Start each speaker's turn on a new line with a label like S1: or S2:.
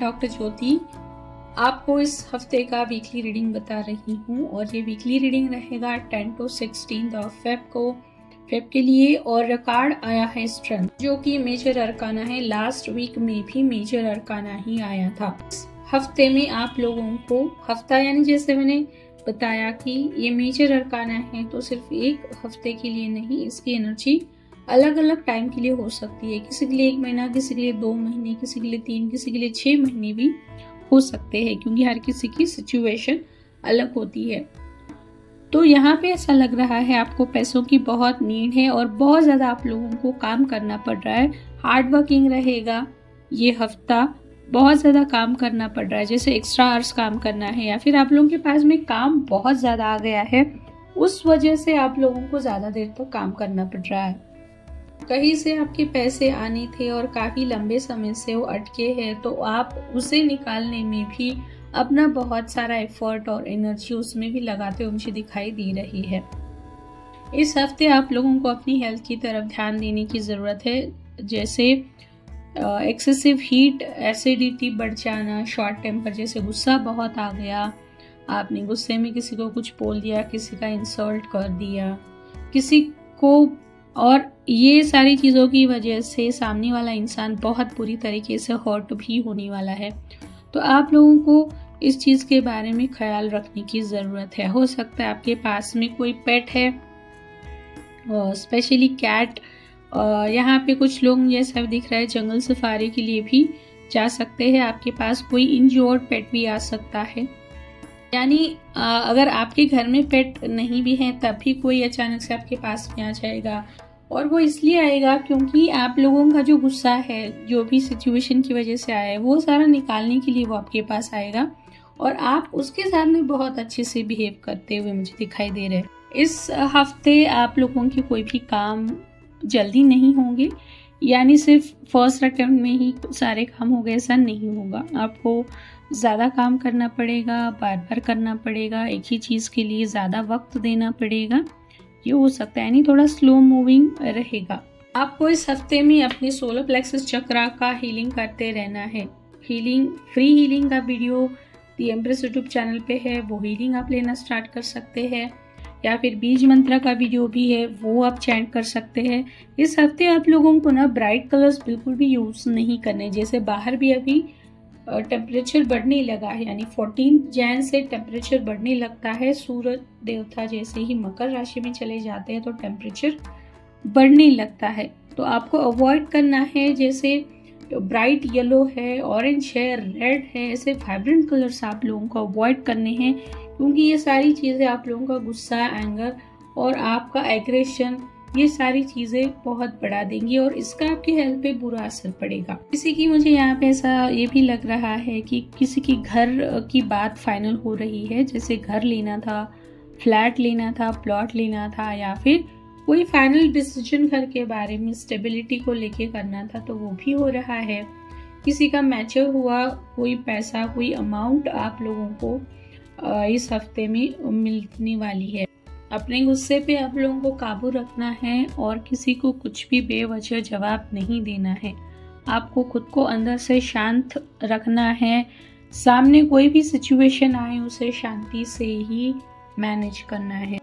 S1: Doctor ज्योति आपको इस हफ्ते का वीकली रीडिंग बता रही हूँ और ये वीकली रीडिंग रहेगा 10 to 16 ऑफ फेब के लिए। और कार्ड आया है स्ट्रेंथ, जो कि मेजर अरकाना है। लास्ट वीक में भी मेजर अरकाना ही आया था। इस हफ्ते में आप लोगों को हफ्ता यानी जैसे मैंने बताया कि ये मेजर अरकाना है तो सिर्फ एक हफ्ते के लिए नहीं, इसकी एनर्जी अलग अलग टाइम के लिए हो सकती है। किसी के लिए 1 महीना, किसी के लिए 2 महीने, किसी के लिए 3, किसी के लिए 6 महीने भी हो सकते हैं, क्योंकि हर किसी की सिचुएशन अलग होती है। तो यहाँ पे ऐसा लग रहा है आपको पैसों की बहुत नीड है और बहुत ज़्यादा आप लोगों को काम करना पड़ रहा है। हार्ड वर्किंग रहेगा ये हफ्ता, बहुत ज़्यादा काम करना पड़ रहा है, जैसे एक्स्ट्रा आवर्स काम करना है या फिर आप लोगों के पास में काम बहुत ज़्यादा आ गया है, उस वजह से आप लोगों को ज़्यादा देर तक काम करना पड़ रहा है। कहीं से आपके पैसे आने थे और काफ़ी लंबे समय से वो अटके हैं, तो आप उसे निकालने में भी अपना बहुत सारा एफर्ट और एनर्जी उसमें भी लगाते हुए मुझे दिखाई दे रही है। इस हफ्ते आप लोगों को अपनी हेल्थ की तरफ ध्यान देने की ज़रूरत है, जैसे एक्सेसिव हीट, एसिडिटी बढ़ जाना, शॉर्ट टेम्पर, जैसे गुस्सा बहुत आ गया, आपने गुस्से में किसी को कुछ बोल दिया, किसी का इंसल्ट कर दिया किसी को, और ये सारी चीज़ों की वजह से सामने वाला इंसान बहुत बुरी तरीके से हर्ट भी होने वाला है। तो आप लोगों को इस चीज़ के बारे में ख्याल रखने की ज़रूरत है। हो सकता है आपके पास में कोई पेट है, स्पेशली कैट। यहाँ पे कुछ लोग जैसा दिख रहा है जंगल सफारी के लिए भी जा सकते हैं। आपके पास कोई इंजोर्ड पेट भी आ सकता है, यानी अगर आपके घर में पेट नहीं भी है तब भी कोई अचानक से आपके पास में आ जाएगा। और वो इसलिए आएगा क्योंकि आप लोगों का जो गुस्सा है, जो भी सिचुएशन की वजह से आया है, वो सारा निकालने के लिए वो आपके पास आएगा और आप उसके सामने बहुत अच्छे से बिहेव करते हुए मुझे दिखाई दे रहे हैं। इस हफ्ते आप लोगों के कोई भी काम जल्दी नहीं होंगे, यानी सिर्फ फर्स्ट अटेम्प्ट में ही सारे काम हो गए, ऐसा नहीं होगा। आपको ज़्यादा काम करना पड़ेगा, बार बार करना पड़ेगा, एक ही चीज़ के लिए ज़्यादा वक्त देना पड़ेगा, ये हो सकता है, यानी थोड़ा स्लो मूविंग रहेगा। आपको इस हफ्ते में अपने सोलर प्लेक्सस चक्रा का हीलिंग करते रहना है। हीलिंग, फ्री हीलिंग का video the empress YouTube channel पे है, वो हीलिंग आप लेना स्टार्ट कर सकते हैं, या फिर बीज मंत्र का वीडियो भी है, वो आप चैंट कर सकते हैं। इस हफ्ते आप लोगों को ना ब्राइट कलर्स बिल्कुल भी यूज़ नहीं करने, जैसे बाहर भी अभी टेम्परेचर बढ़ने लगा है, यानी 14 जैन से टेम्परेचर बढ़ने लगता है। सूरज देवता जैसे ही मकर राशि में चले जाते हैं तो टेम्परेचर बढ़ने लगता है, तो आपको अवॉइड करना है। जैसे ब्राइट येलो है, ऑरेंज है, रेड है, ऐसे वाइब्रेंट कलर्स आप लोगों को अवॉइड करने हैं, क्योंकि ये सारी चीज़ें आप लोगों का गुस्सा, एंगर और आपका एग्रेशन, ये सारी चीज़ें बहुत बढ़ा देंगी और इसका आपकी हेल्थ पे बुरा असर पड़ेगा। किसी की, मुझे यहाँ पे ऐसा ये भी लग रहा है कि किसी की घर की बात फाइनल हो रही है, जैसे घर लेना था, फ्लैट लेना था, प्लॉट लेना था, या फिर कोई फाइनल डिसीजन घर के बारे में स्टेबिलिटी को लेके करना था, तो वो भी हो रहा है। किसी का मैच्योर हुआ कोई पैसा, कोई अमाउंट आप लोगों को इस हफ्ते में मिलने वाली है। अपने गुस्से पे आप लोगों को काबू रखना है और किसी को कुछ भी बेवजह जवाब नहीं देना है। आपको खुद को अंदर से शांत रखना है, सामने कोई भी सिचुएशन आए उसे शांति से ही मैनेज करना है।